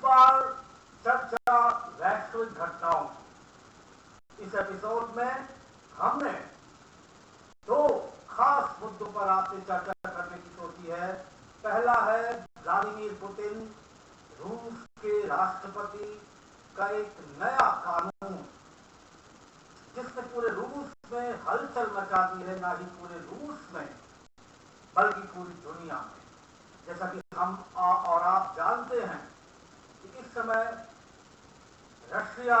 बार चर्चा वैश्विक घटनाओं की। इस एपिसोड में हमने दो खास मुद्दों पर आपसे चर्चा करने की सोची है। पहला है व्लादिमीर पुतिन, रूस के राष्ट्रपति का एक नया कानून जिसने पूरे रूस में हलचल मचा दी है, ना ही पूरे रूस में बल्कि पूरी दुनिया में। जैसा कि हम और आप जानते हैं कि इस समय रशिया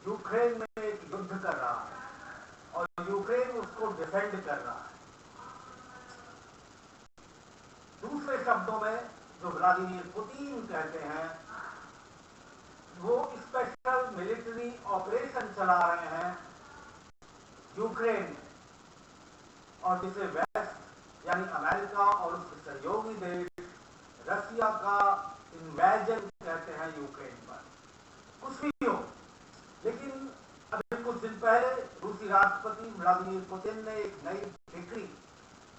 यूक्रेन में एक युद्ध कर रहा है और यूक्रेन उसको डिफेंड कर रहा है। दूसरे शब्दों में जो व्लादिमीर पुतिन कहते हैं वो स्पेशल मिलिट्री ऑपरेशन चला रहे हैं यूक्रेन में, और जिसे वेस्ट यानी अमेरिका और उसके सहयोगी देश रशिया का इन्वेजन कहते हैं यूक्रेन पर। कुछ भी हो, लेकिन अभी कुछ दिन पहले रूसी राष्ट्रपति व्लादिमीर पुतिन ने एक नई डिक्री,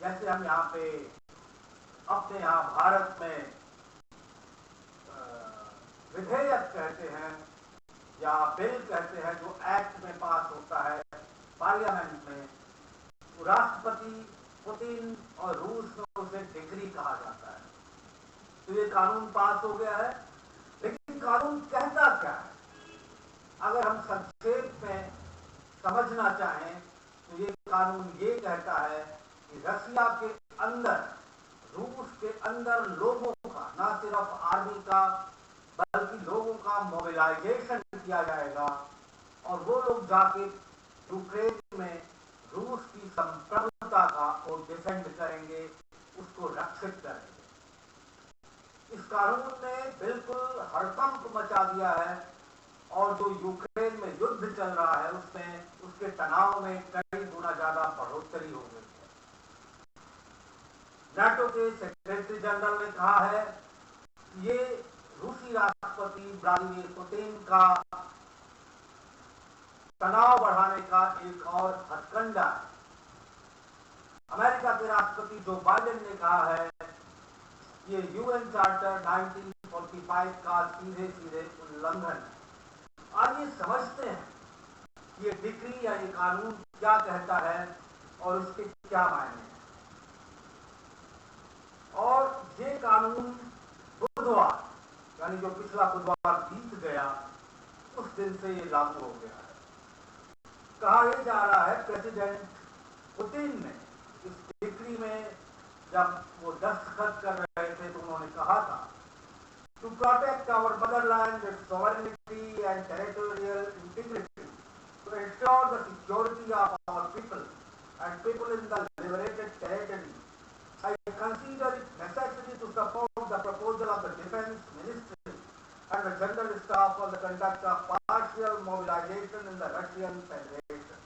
जैसे हम यहाँ पे अपने यहाँ भारत में विधेयक कहते हैं या बिल कहते हैं, जो एक्ट में पास होता है पार्लियामेंट में, तो राष्ट्रपति पुतिन और रूस में उसे डिक्री कहा जाता है। तो ये कानून पास हो गया है, लेकिन कानून कहता क्या है? अगर हम संक्षेप में समझना चाहें तो ये कानून ये कहता है कि रशिया के अंदर, रूस के अंदर लोगों का, ना सिर्फ आर्मी का बल्कि लोगों का मोबिलाइजेशन किया जाएगा और वो लोग जाके यूक्रेन में रूस की संप्रभुता का वो डिफेंड करेंगे, उसको रक्षित करेंगे। इस कानून ने बिल्कुल हड़कंप मचा दिया है और जो यूक्रेन में युद्ध चल रहा है उसमें, उसके तनाव में कई गुना ज्यादा बढ़ोतरी हो गई है। नाटो के सेक्रेटरी जनरल ने कहा है कि ये रूसी राष्ट्रपति व्लादिमीर पुतिन का तनाव बढ़ाने का एक और हथकंडा है। अमेरिका के राष्ट्रपति जो बाइडेन ने कहा है ये यूएन चार्टर 1945 का सीधे सीधे उल्लंघन है। आइए समझते हैं ये डिक्री या ये कानून क्या कहता है और उसके क्या मायने हैं। और ये कानून बुधवार, यानी जो पिछला बुधवार बीत गया, उस दिन से ये लागू हो गया है। कहा यह जा रहा है प्रेसिडेंट पुतिन ने इस डिक्री में जब वो दस्तखत कर रहे थे तो उन्होंने कहा था, to protect our motherland, its sovereignty and territorial integrity, to ensure the security of our people and people in the liberated territory, I consider it necessary to support the proposal of the Defense Ministry and the General Staff for the conduct of partial mobilization in the Russian Federation.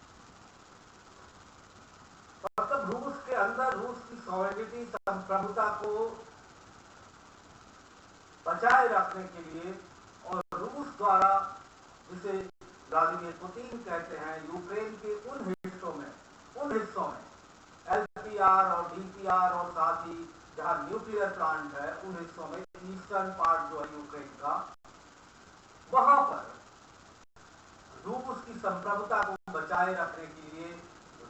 मतलब रूस के अंदर रूस की sovereignty, संप्रभुता को बचाए रखने के लिए और रूस द्वारा, जिसे व्लादिमीर पुतिन कहते हैं, यूक्रेन के उन हिस्सों में एलपीआर और डीपीआर और साथ ही जहां न्यूक्लियर प्लांट है उन हिस्सों में, ईस्टर्न पार्ट जो है यूक्रेन का, वहां पर रूस की संप्रभुता को बचाए रखने के लिए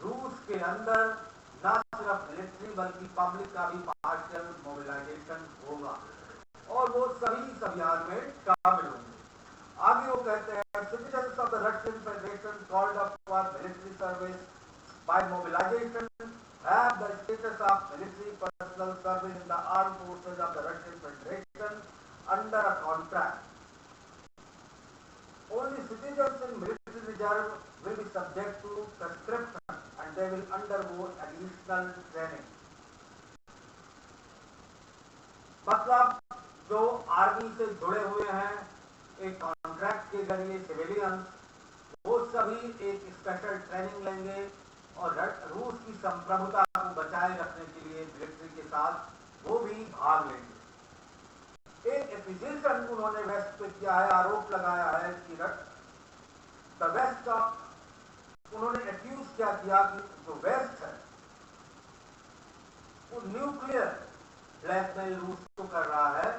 रूस के अंदर न सिर्फ मिलिट्री बल्कि पब्लिक का भी पार्शियल मोबिलाइजेशन होगा और वो सभी इस अभियान में शामिल होंगे। आगे वो कहते हैं, citizens of the Russian federation called up for military service by mobilization have the status of military personnel serving in the armed forces of the Russian Federation under a contract. Only citizens in military reserve will be subject to conscription and they will undergo additional training. मतलब जो army से जुड़े हुए हैं एक contract के जरिए, civilians, वो सभी एक स्पेशल ट्रेनिंग लेंगे और रूस की संप्रभुता को बचाए रखने के लिए मिलिट्री के साथ वो भी भाग लेंगे। एक एक्यूजेशन उन्होंने वेस्ट पे किया है, आरोप लगाया है कि द वेस्ट ऑफ, उन्होंने एक्यूज क्या किया कि जो वेस्ट है वो न्यूक्लियर ब्लैकमेल रूस को कर रहा है,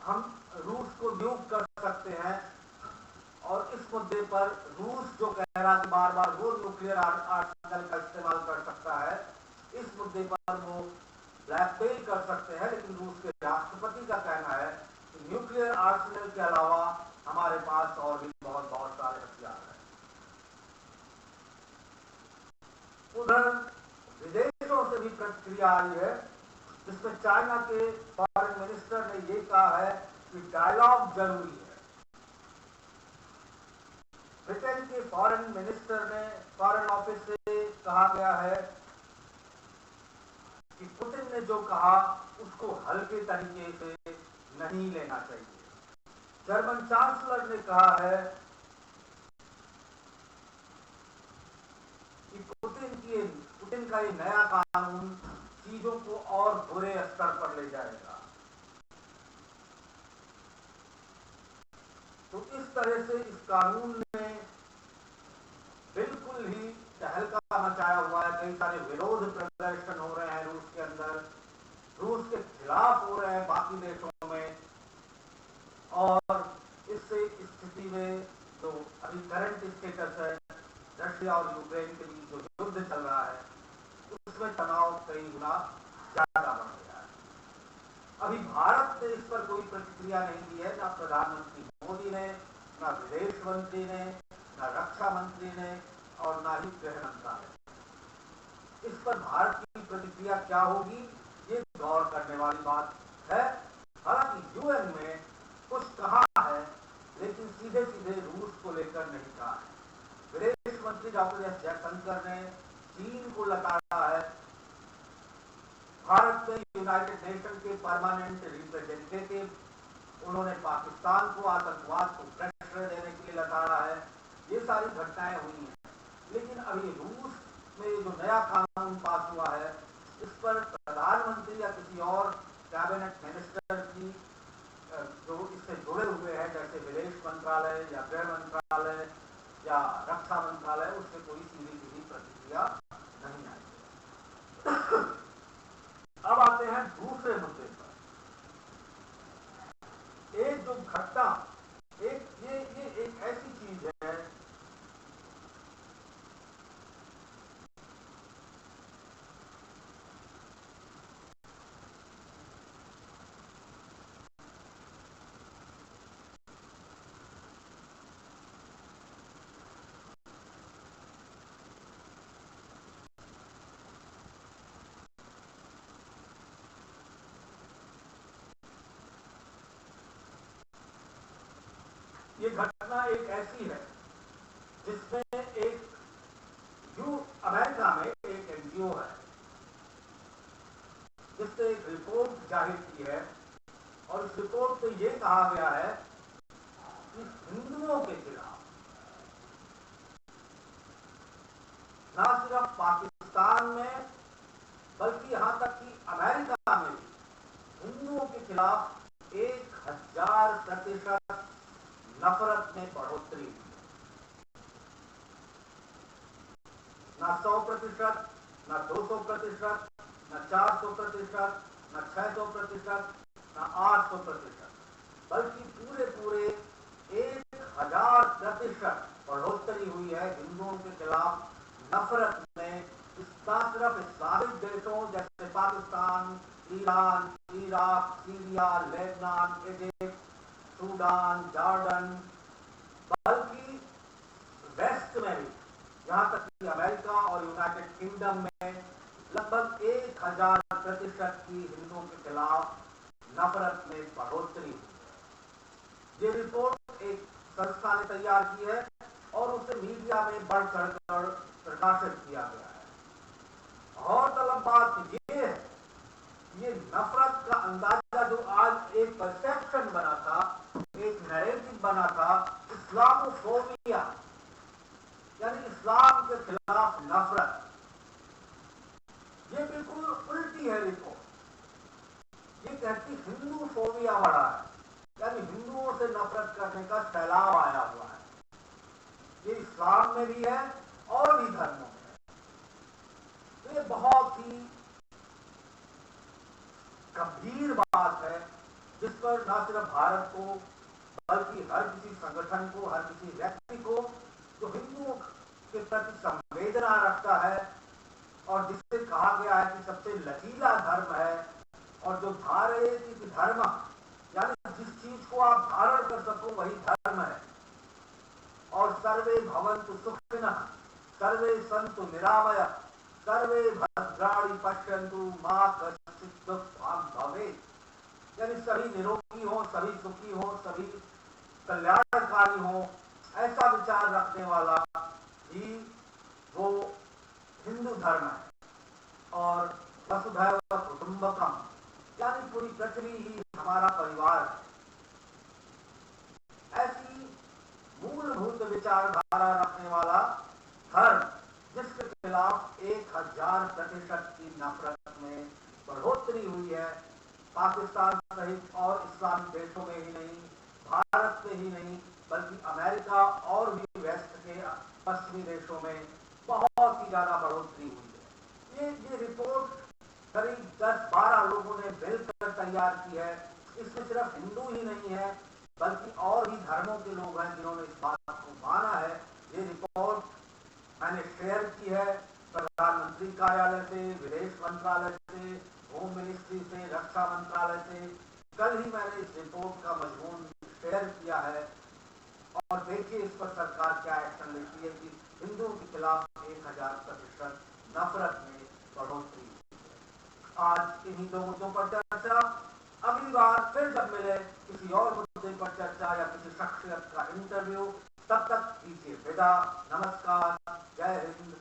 हम रूस को न्यूक कर सकते हैं, और इस मुद्दे पर रूस जो कह रहा है बार बार वो न्यूक्लियर आर्सेनल का इस्तेमाल कर सकता है, इस मुद्दे पर वो ब्लैकमेल कर सकते हैं। लेकिन रूस के राष्ट्रपति का कहना है कि न्यूक्लियर आर्सेनल के अलावा हमारे पास और भी बहुत बहुत सारे हथियार हैं। उधर विदेशों से भी प्रतिक्रिया आई है, जिसमें चाइना के फॉरेन मिनिस्टर ने ये कहा है कि डायलॉग जरूरी है। ब्रिटेन के फॉरेन मिनिस्टर ने फॉरेन ऑफिस से कहा गया है कि पुतिन ने जो कहा उसको हल्के तरीके से नहीं लेना चाहिए। जर्मन चांसलर ने कहा है कि पुतिन का ये नया कानून चीजों को और बुरे स्तर पर ले जाएगा। तो इस तरह से इस कानून ने बिल्कुल ही तहलका मचाया हुआ है। कई सारे विरोध प्रदर्शन हो रहे हैं रूस के अंदर, रूस के खिलाफ हो रहे हैं बाकी देशों में, और इससे स्थिति में जो अभी करंट स्टेटस है, रशिया और यूक्रेन के बीच जो युद्ध चल रहा है, उसमें तनाव कई गुना ज्यादा बढ़ गया है। अभी भारत ने इस पर कोई प्रतिक्रिया नहीं दी है, ना प्रधानमंत्री मोदी ने, ना विदेश मंत्री ने, ना रक्षा मंत्री ने, और ना ही गृह मंत्रालय। इस पर भारत की प्रतिक्रिया क्या होगी, ये गौर करने वाली बात है। हालांकि यूएन में कुछ कहा है, लेकिन सीधे सीधे रूस को लेकर नहीं कहा है। विदेश मंत्री डॉक्टर एस जयशंकर ने चीन को लताड़ा है। भारत में यूनाइटेड नेशन के परमानेंट रिप्रेजेंटेटिव, उन्होंने पाकिस्तान को आतंकवाद को प्रश्रय देने के लिए लताड़ा है। ये सारी घटनाएं हुई हैं। लेकिन अभी रूस में जो नया कानून पास हुआ है, इस पर प्रधानमंत्री या किसी और कैबिनेट मिनिस्टर की जो इससे जुड़े हुए हैं, जैसे विदेश मंत्रालय या गृह मंत्रालय या रक्षा मंत्रालय, उससे कोई सीधी सीधी प्रतिक्रिया नहीं आई। अब आते हैं दूसरे मुद्दे पर। एक जो घटना, ये एक ऐसी चीज है ये घटना एक ऐसी है जिसमें एक अमेरिका में एक एनजीओ है जिसने एक रिपोर्ट जाहिर की है, और इस रिपोर्ट में यह कहा गया है कि हिंदुओं के खिलाफ न सिर्फ पाकिस्तान में बल्कि यहां तक कि अमेरिका में भी हिंदुओं के खिलाफ 1000% नफरत में बढ़ोतरी हुई। न 100%, न 200%, न 400%, न 600%, न 800%, बल्कि पूरे 1000% बढ़ोतरी हुई है हिंदुओं के खिलाफ नफरत में। ना सिर्फ इस्लामिक देशों जैसे Pakistan, Iran, Iraq, Syria, Lebanon, Egypt, Sudan, Jordan, बल्कि वेस्ट में भी, यहां तक कि अमेरिका और यूनाइटेड किंगडम में लगभग 1000% की हिंदुओं के खिलाफ नफरत में बढ़ोतरी हुई। ये रिपोर्ट एक संस्था ने तैयार की है और उसे मीडिया में बढ़ चढ़कर प्रकाशित किया गया है। और तलब बात ये है, ये नफरत का अंदाजा जो आज एक परसेप्शन बना था, एक नैरेटिव बना था, इस्लामोफोबिया यानी इस्लाम के खिलाफ नफरत, ये बिल्कुल उल्टी है रिपोर्ट। ये कहती हिंदू फोबिया बढ़ा है, यानी हिंदुओं से नफरत करने का फैलाव आया हुआ है। ये इस्लाम में भी है और भी धर्मों में है। तो ये बहुत ही गंभीर बात है जिस पर न सिर्फ भारत को बल्कि हर किसी संगठन को, हर किसी व्यक्ति को जो हिंदुओं के प्रति संवेदना रखता है और जिससे कहा गया है कि सबसे लचीला धर्म है, और जो धारयति धर्म यानी जिस चीज को आप धारण कर सको वही धर्म है, और सर्वे भवन्तु सुखिनः, सर्वे सन्तु निरामयः, सर्वे भद्राणि पश्यन्तु मा कश्चित् दुःखं भवेत्, यानी सभी निरोगी हो, सभी सुखी हो, सभी कल्याणकारी हो, ऐसा विचार रखने वाला ही वो हिंदू धर्म है। और वसुधैव कुटुंबकम यानी पूरी पृथ्वी ही हमारा परिवार है। ऐसी मूलभूत विचारधारा रखने वाला धर्म जिसके खिलाफ 1000% की नफरत में बढ़ोतरी हुई है, पाकिस्तान सहित और इस्लामिक देशों में ही नहीं, भारत में ही नहीं, बल्कि अमेरिका और भी वेस्ट के पश्चिमी देशों में बहुत ही ज्यादा बढ़ोतरी हुई है। ये रिपोर्ट करीब 10-12 लोगों ने मिलकर तैयार की है। इसमें सिर्फ हिंदू ही नहीं है बल्कि और भी धर्मों के लोग हैं जिन्होंने इस बात को माना है। ये रिपोर्ट मैंने शेयर की है प्रधानमंत्री कार्यालय से, विदेश मंत्रालय से, होम मिनिस्ट्री से, रक्षा मंत्रालय से। कल ही मैंने इस रिपोर्ट का मजमून शेयर किया है और देखिए इस पर सरकार क्या एक्शन लेती है कि हिंदुओं के खिलाफ 1000% नफरत में बढ़ोतरी। आज इन्हीं दो मुद्दों पर चर्चा, अगली बार फिर जब मिले किसी और मुद्दे पर चर्चा या किसी शख्सियत का इंटरव्यू, तब तक दीजिए विदा। नमस्कार, जय हिंद,